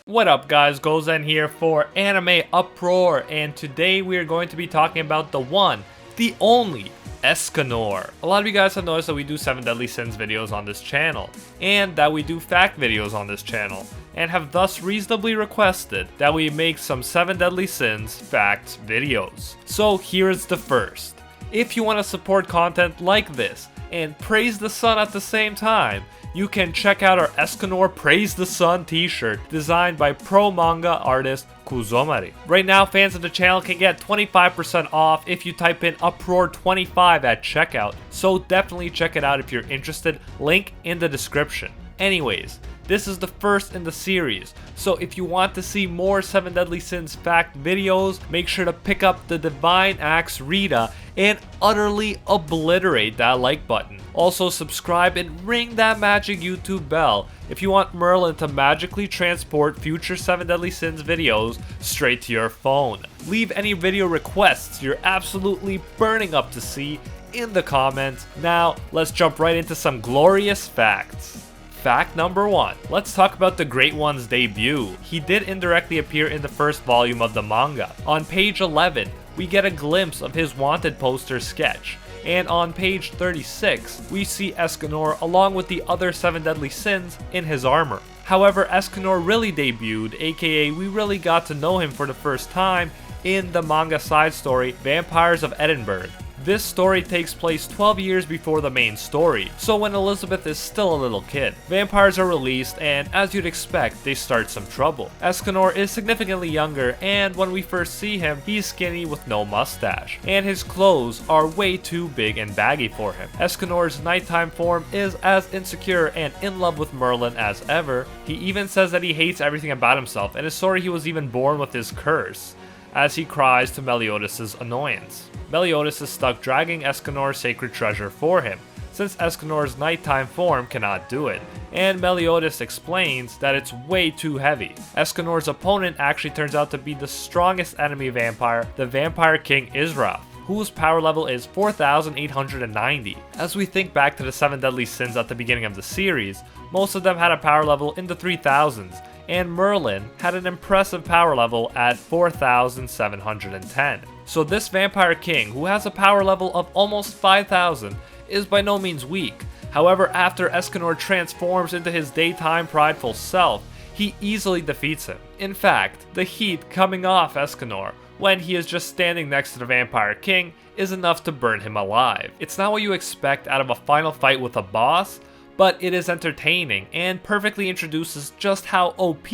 What up guys, Gozen here for AnimeUproar, and today we are going to be talking about the one, the only, Escanor. A lot of you guys have noticed that we do 7 Deadly Sins videos on this channel, and that we do fact videos on this channel, and have thus reasonably requested that we make some 7 Deadly Sins facts videos. So here's the first. If you want to support content like this, and praise the sun at the same time, you can check out our Escanor Praise the Sun t-shirt designed by pro manga artist Kuzomari. Right now, fans of the channel can get 25% off if you type in Uproar25 at checkout, so definitely check it out if you're interested, link in the description. Anyways, this is the first in the series, so if you want to see more 7 Deadly Sins fact videos, make sure to pick up the Divine Axe Rita and utterly obliterate that like button. Also subscribe and ring that magic YouTube bell if you want Merlin to magically transport future 7 Deadly Sins videos straight to your phone. Leave any video requests you're absolutely burning up to see in the comments. Now let's jump right into some glorious facts. Fact number 1. Let's talk about the Great One's debut. He did indirectly appear in the first volume of the manga. On page 11, we get a glimpse of his wanted poster sketch. And on page 36, we see Escanor along with the other 7 Deadly Sins in his armor. However, Escanor really debuted, aka we really got to know him for the first time in the manga side story Vampires of Edinburgh. This story takes place 12 years before the main story, so when Elizabeth is still a little kid. Vampires are released, and as you'd expect, they start some trouble. Escanor is significantly younger, and when we first see him, he's skinny with no mustache, and his clothes are way too big and baggy for him. Escanor's nighttime form is as insecure and in love with Merlin as ever. He even says that he hates everything about himself, and is sorry he was even born with his curse, as he cries to Meliodas' annoyance. Meliodas is stuck dragging Escanor's sacred treasure for him, since Escanor's nighttime form cannot do it, and Meliodas explains that it's way too heavy. Escanor's opponent actually turns out to be the strongest enemy vampire, the Vampire King Israel, whose power level is 4,890. As we think back to the 7 Deadly Sins at the beginning of the series, most of them had a power level in the 3,000s, and Merlin had an impressive power level at 4,710. So this Vampire King, who has a power level of almost 5,000, is by no means weak. However, after Escanor transforms into his daytime prideful self, he easily defeats him. In fact, the heat coming off Escanor when he is just standing next to the Vampire King is enough to burn him alive. It's not what you expect out of a final fight with a boss, but it is entertaining and perfectly introduces just how OP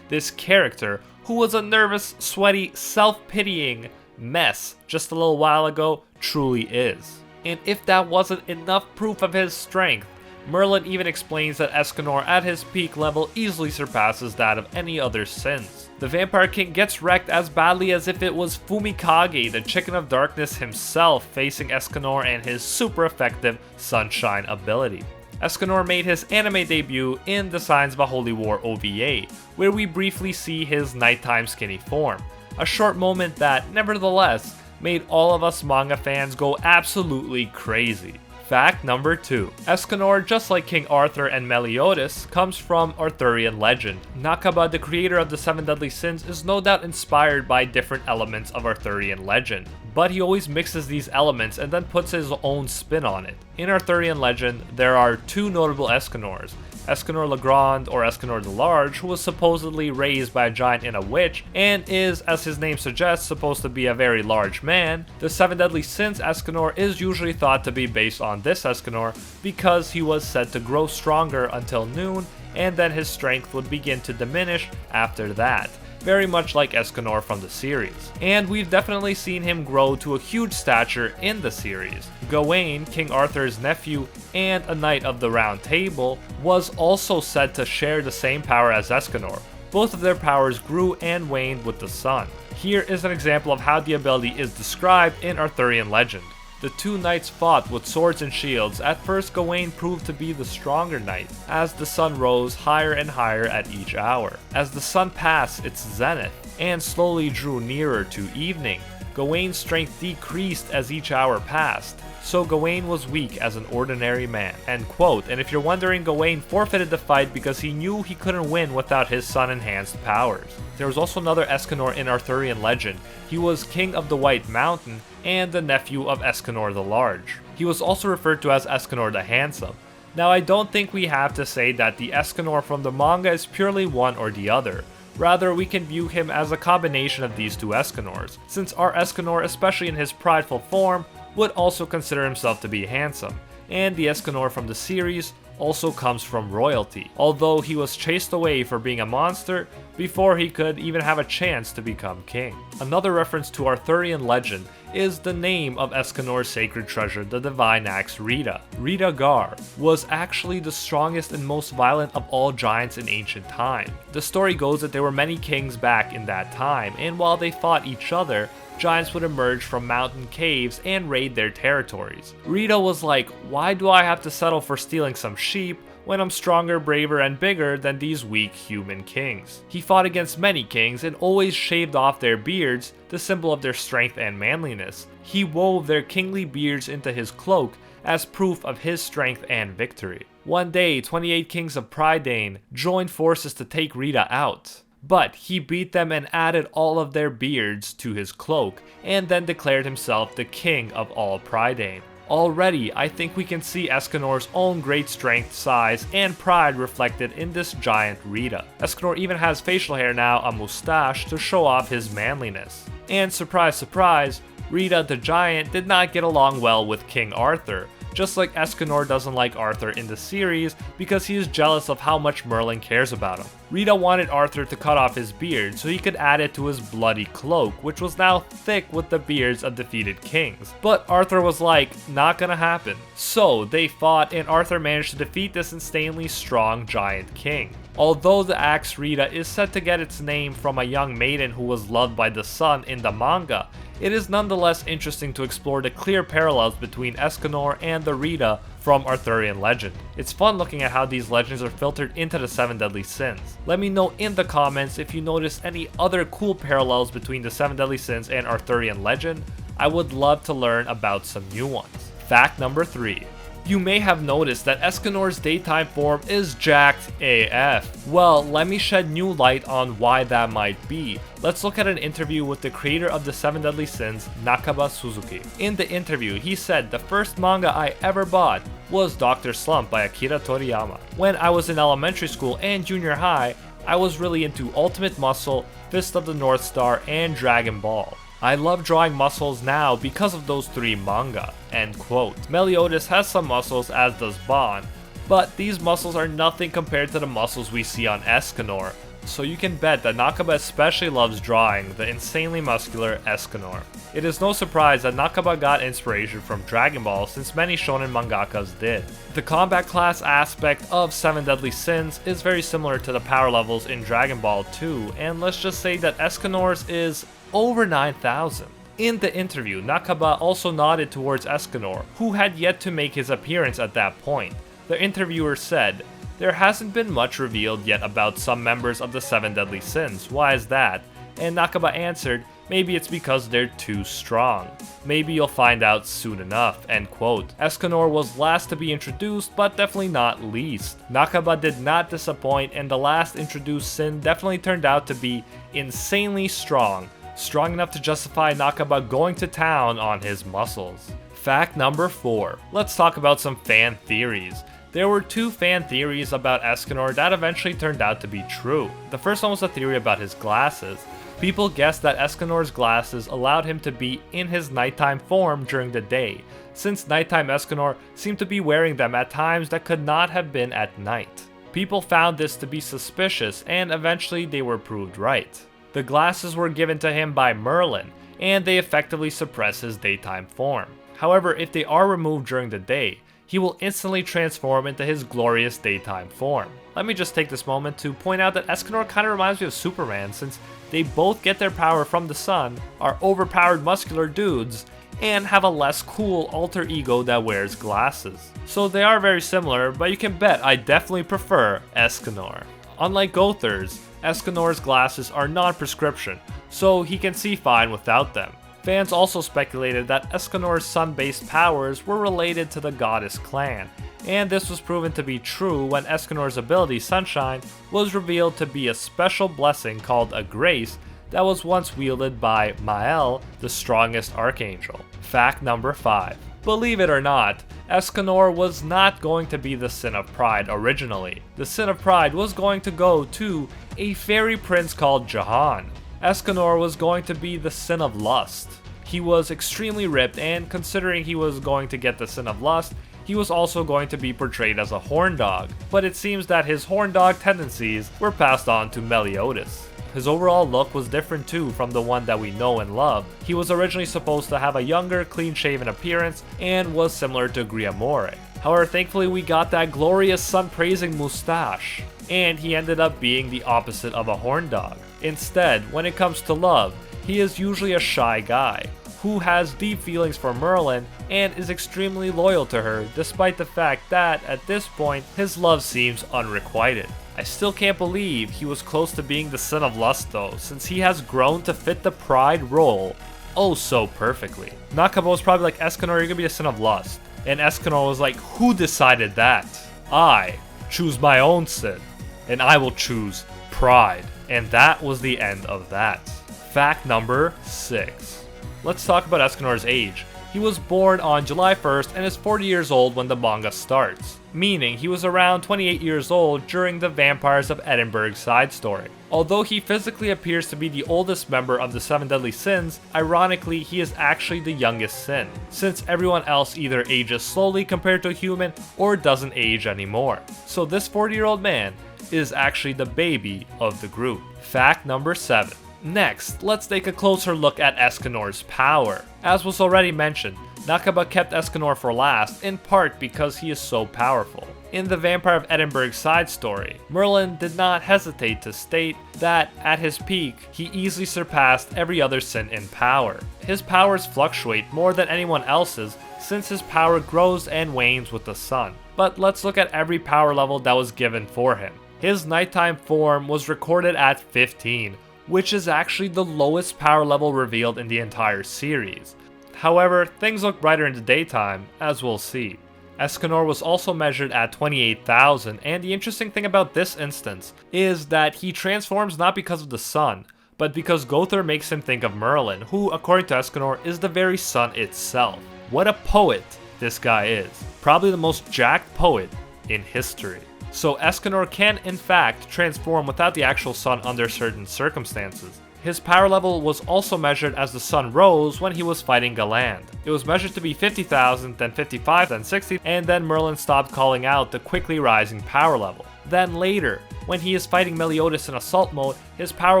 this character, who was a nervous, sweaty, self-pitying mess just a little while ago, truly is. And if that wasn't enough proof of his strength, Merlin even explains that Escanor at his peak level easily surpasses that of any other sins. The Vampire King gets wrecked as badly as if it was Fumikage, the Chicken of Darkness himself, facing Escanor and his super effective Sunshine ability. Escanor made his anime debut in the Signs of a Holy War OVA, where we briefly see his nighttime skinny form. A short moment that, nevertheless, made all of us manga fans go absolutely crazy. Fact number 2. Escanor, just like King Arthur and Meliodas, comes from Arthurian Legend. Nakaba, the creator of the 7 Deadly Sins, is no doubt inspired by different elements of Arthurian Legend, but he always mixes these elements and then puts his own spin on it. In Arthurian Legend, there are 2 notable Escanors. Escanor Legrand, or Escanor the Large, who was supposedly raised by a giant and a witch, and is, as his name suggests, supposed to be a very large man. The 7 Deadly Sins Escanor is usually thought to be based on this Escanor, because he was said to grow stronger until noon, and then his strength would begin to diminish after that. Very much like Escanor from the series. And we've definitely seen him grow to a huge stature in the series. Gawain, King Arthur's nephew and a knight of the Round Table, was also said to share the same power as Escanor. Both of their powers grew and waned with the sun. Here is an example of how the ability is described in Arthurian Legend. The 2 knights fought with swords and shields. At first, Gawain proved to be the stronger knight, as the sun rose higher and higher at each hour. As the sun passed its zenith, and slowly drew nearer to evening, Gawain's strength decreased as each hour passed. so Gawain was weak as an ordinary man, end quote. And if you're wondering, Gawain forfeited the fight because he knew he couldn't win without his sun-enhanced powers. There was also another Escanor in Arthurian Legend. He was King of the White Mountain and the nephew of Escanor the Large. He was also referred to as Escanor the Handsome. Now, I don't think we have to say that the Escanor from the manga is purely one or the other. Rather, we can view him as a combination of these two Escanors, since our Escanor, especially in his prideful form, would also consider himself to be handsome, and the Escanor from the series also comes from royalty, although he was chased away for being a monster before he could even have a chance to become king. Another reference to Arthurian Legend is the name of Escanor's sacred treasure, the divine axe Rita. Rita Gar was actually the strongest and most violent of all giants in ancient time. The story goes that there were many kings back in that time, and while they fought each other, giants would emerge from mountain caves and raid their territories. Rita was like, why do I have to settle for stealing some sheep when I'm stronger, braver, and bigger than these weak human kings? He fought against many kings and always shaved off their beards, the symbol of their strength and manliness. He wove their kingly beards into his cloak as proof of his strength and victory. One day, 28 kings of Prydain joined forces to take Rita out. But he beat them and added all of their beards to his cloak, and then declared himself the king of all Prydain. Already, I think we can see Escanor's own great strength, size, and pride reflected in this giant Rita. Escanor even has facial hair now, a mustache, to show off his manliness. And surprise surprise, Rita the giant did not get along well with King Arthur, just like Escanor doesn't like Arthur in the series because he is jealous of how much Merlin cares about him. Rita wanted Arthur to cut off his beard so he could add it to his bloody cloak, which was now thick with the beards of defeated kings. But Arthur was like, not gonna happen. So they fought, and Arthur managed to defeat this insanely strong giant king. Although the axe Rita is said to get its name from a young maiden who was loved by the sun in the manga, it is nonetheless interesting to explore the clear parallels between Escanor and the Rita from Arthurian Legend. It's fun looking at how these legends are filtered into the 7 Deadly Sins. Let me know in the comments if you notice any other cool parallels between the 7 Deadly Sins and Arthurian Legend. I would love to learn about some new ones. Fact number 3. You may have noticed that Escanor's daytime form is jacked AF. Well, let me shed new light on why that might be. Let's look at an interview with the creator of the 7 Deadly Sins, Nakaba Suzuki. In the interview, he said, the first manga I ever bought was Dr. Slump by Akira Toriyama. When I was in elementary school and junior high, I was really into Ultimate Muscle, Fist of the North Star, and Dragon Ball. I love drawing muscles now because of those 3 manga, end quote. Meliodas has some muscles, as does Bon, but these muscles are nothing compared to the muscles we see on Escanor, so you can bet that Nakaba especially loves drawing the insanely muscular Escanor. It is no surprise that Nakaba got inspiration from Dragon Ball, since many shonen mangakas did. The combat class aspect of 7 Deadly Sins is very similar to the power levels in Dragon Ball 2, and let's just say that Escanor's is over 9,000. In the interview, Nakaba also nodded towards Escanor, who had yet to make his appearance at that point. The interviewer said, "There hasn't been much revealed yet about some members of the 7 Deadly Sins, why is that?" And Nakaba answered, "Maybe it's because they're too strong. Maybe you'll find out soon enough," end quote. Escanor was last to be introduced, but definitely not least. Nakaba did not disappoint, and the last introduced sin definitely turned out to be insanely strong. Strong enough to justify Nakaba going to town on his muscles. Fact number 4. Let's talk about some fan theories. There were 2 fan theories about Escanor that eventually turned out to be true. The first one was a theory about his glasses. People guessed that Escanor's glasses allowed him to be in his nighttime form during the day, since nighttime Escanor seemed to be wearing them at times that could not have been at night. People found this to be suspicious, and eventually they were proved right. The glasses were given to him by Merlin, and they effectively suppress his daytime form. However, if they are removed during the day, he will instantly transform into his glorious daytime form. Let me just take this moment to point out that Escanor kind of reminds me of Superman, since they both get their power from the sun, are overpowered muscular dudes, and have a less cool alter ego that wears glasses. So they are very similar, but you can bet I definitely prefer Escanor. Unlike Gother's, Escanor's glasses are non-prescription, so he can see fine without them. Fans also speculated that Escanor's sun-based powers were related to the goddess clan, and this was proven to be true when Escanor's ability, Sunshine, was revealed to be a special blessing called a grace that was once wielded by Mael, the strongest archangel. Fact number 5. Believe it or not, Escanor was not going to be the Sin of Pride originally. The Sin of Pride was going to go to a fairy prince called Jahan. Escanor was going to be the Sin of Lust. He was extremely ripped, and considering he was going to get the Sin of Lust, he was also going to be portrayed as a horn dog, but it seems that his horn dog tendencies were passed on to Meliodas. His overall look was different too from the one that we know and love. He was originally supposed to have a younger, clean-shaven appearance and was similar to Griamore. However, thankfully we got that glorious sun-praising mustache, and he ended up being the opposite of a horn dog. Instead, when it comes to love, he is usually a shy guy who has deep feelings for Merlin and is extremely loyal to her, despite the fact that, at this point, his love seems unrequited. I still can't believe he was close to being the Sin of Lust though, since he has grown to fit the Pride role oh so perfectly. Nakaba was probably like, Escanor, you're gonna be the Sin of Lust. And Escanor was like, who decided that? I choose my own sin, and I will choose Pride. And that was the end of that. Fact number 6. Let's talk about Escanor's age. He was born on July 1st and is 40 years old when the manga starts, meaning he was around 28 years old during the Vampires of Edinburgh side story. Although he physically appears to be the oldest member of the 7 Deadly Sins, ironically he is actually the youngest sin, since everyone else either ages slowly compared to a human or doesn't age anymore. So this 40-year-old man is actually the baby of the group. Fact number 7. Next, let's take a closer look at Escanor's power. As was already mentioned, Nakaba kept Escanor for last, in part because he is so powerful. In the Vampire of Edinburgh side story, Merlin did not hesitate to state that at his peak, he easily surpassed every other sin in power. His powers fluctuate more than anyone else's since his power grows and wanes with the sun. But let's look at every power level that was given for him. His nighttime form was recorded at 15, which is actually the lowest power level revealed in the entire series. However, things look brighter in the daytime, as we'll see. Escanor was also measured at 28,000, and the interesting thing about this instance is that he transforms not because of the sun, but because Gother makes him think of Merlin, who, according to Escanor, is the very sun itself. What a poet this guy is. Probably the most jacked poet in history. So Escanor can in fact transform without the actual sun under certain circumstances. His power level was also measured as the sun rose when he was fighting Galand. It was measured to be 50,000, then 55, then 60, and then Merlin stopped calling out the quickly rising power level. Then later, when he is fighting Meliodas in assault mode, his power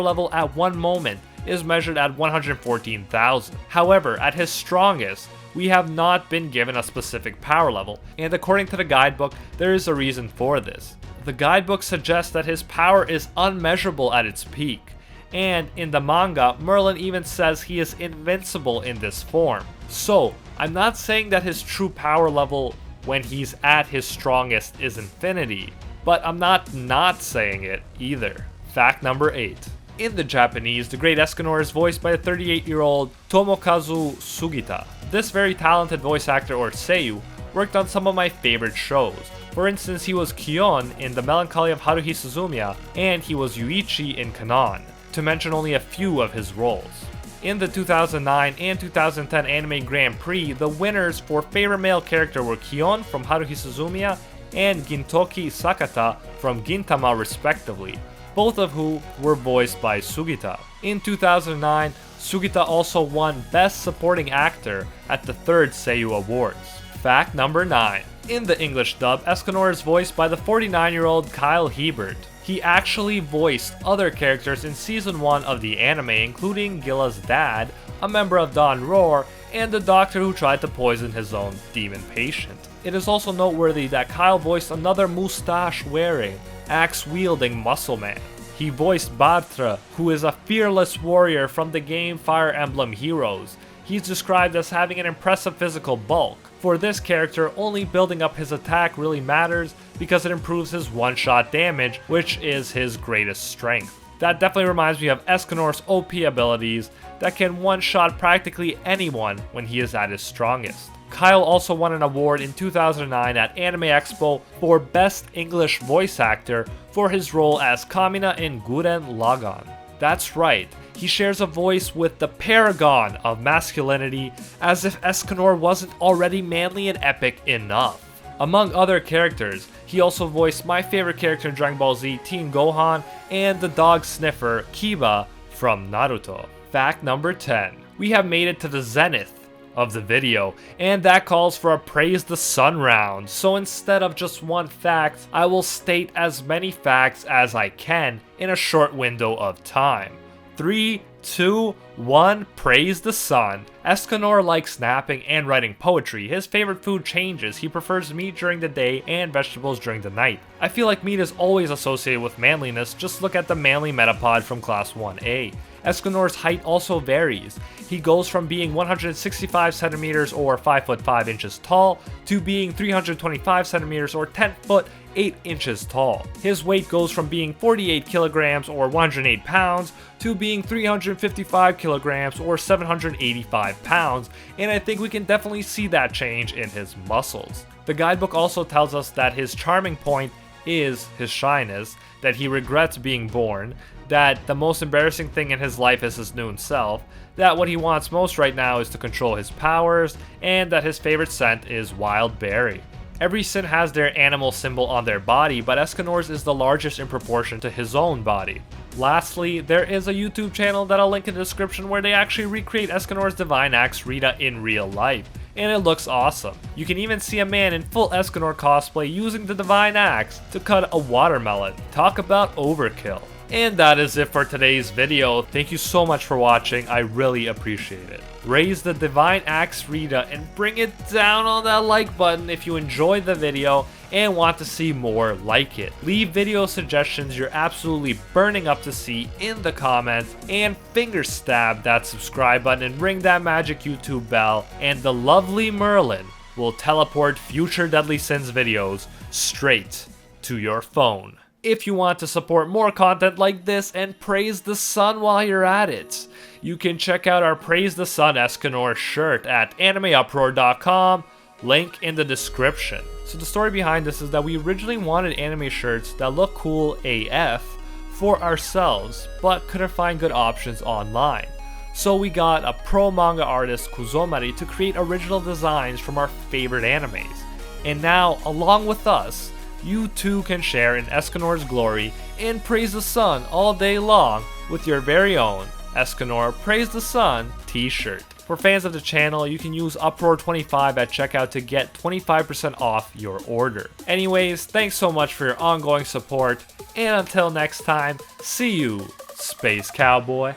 level at one moment is measured at 114,000. However, at his strongest, we have not been given a specific power level, and according to the guidebook, there is a reason for this. The guidebook suggests that his power is unmeasurable at its peak, and in the manga, Merlin even says he is invincible in this form. So, I'm not saying that his true power level when he's at his strongest is infinity, but I'm not saying it either. Fact number 8. In the Japanese, the great Escanor is voiced by a 38-year-old Tomokazu Sugita. This very talented voice actor, or seiyuu, worked on some of my favorite shows. For instance, he was Kion in The Melancholy of Haruhi Suzumiya, and he was Yuichi in Kanon, to mention only a few of his roles. In the 2009 and 2010 Anime Grand Prix, the winners for favorite male character were Kion from Haruhi Suzumiya and Gintoki Sakata from Gintama respectively, both of who were voiced by Sugita. In 2009, Sugita also won Best Supporting Actor at the 3rd Seiyuu Awards. Fact number 9. In the English dub, Escanor is voiced by the 49-year-old Kyle Hebert. He actually voiced other characters in Season 1 of the anime, including Gilla's dad, a member of Don Roar, and the doctor who tried to poison his own demon patient. It is also noteworthy that Kyle voiced another mustache-wearing, axe-wielding muscle man. He voiced Bartra, who is a fearless warrior from the game Fire Emblem Heroes. He's described as having an impressive physical bulk. For this character, only building up his attack really matters because it improves his one-shot damage, which is his greatest strength. That definitely reminds me of Escanor's OP abilities that can one-shot practically anyone when he is at his strongest. Kyle also won an award in 2009 at Anime Expo for Best English Voice Actor for his role as Kamina in Gurren Lagann. That's right, he shares a voice with the paragon of masculinity, as if Escanor wasn't already manly and epic enough. Among other characters, he also voiced my favorite character in Dragon Ball Z, Teen Gohan, and the dog sniffer, Kiba, from Naruto. Fact number 10. We have made it to the zenith of the video, and that calls for a Praise the Sun round. So instead of just one fact, I will state as many facts as I can in a short window of time. 3, 2, 1, praise the sun. Escanor likes napping and writing poetry. His favorite food changes. He prefers meat during the day and vegetables during the night. I feel like meat is always associated with manliness. Just look at the manly Metapod from Class 1A. Escanor's height also varies. He goes from being 165 centimeters or 5 foot 5 inches tall to being 325 centimeters or 10 foot 8 inches tall. His weight goes from being 48 kilograms or 108 pounds to being 355 kilograms or 785 pounds, and I think we can definitely see that change in his muscles. The guidebook also tells us that his charming point is his shyness, that he regrets being born, that the most embarrassing thing in his life is his noon self, that what he wants most right now is to control his powers, and that his favorite scent is wild berry. Every Sin has their animal symbol on their body, but Escanor's is the largest in proportion to his own body. Lastly, there is a YouTube channel that I'll link in the description where they actually recreate Escanor's Divine Axe Rita in real life, and it looks awesome. You can even see a man in full Escanor cosplay using the Divine Axe to cut a watermelon. Talk about overkill. And that is it for today's video. Thank you so much for watching, I really appreciate it. Raise the Divine Axe Rita and bring it down on that like button if you enjoyed the video and want to see more like it. Leave video suggestions you're absolutely burning up to see in the comments, and finger stab that subscribe button and ring that magic YouTube bell, and the lovely Merlin will teleport future Deadly Sins videos straight to your phone. If you want to support more content like this and praise the sun while you're at it, you can check out our Praise the Sun Escanor shirt at AnimeUproar.com, link in the description. So the story behind this is that we originally wanted anime shirts that look cool AF for ourselves, but couldn't find good options online. So we got a pro manga artist, Kuzomari, to create original designs from our favorite animes. And now, along with us, you too can share in Escanor's glory and praise the sun all day long with your very own Escanor Praise the Sun t-shirt. For fans of the channel, you can use Uproar25 at checkout to get 25% off your order. Anyways, thanks so much for your ongoing support, and until next time, see you, Space Cowboy.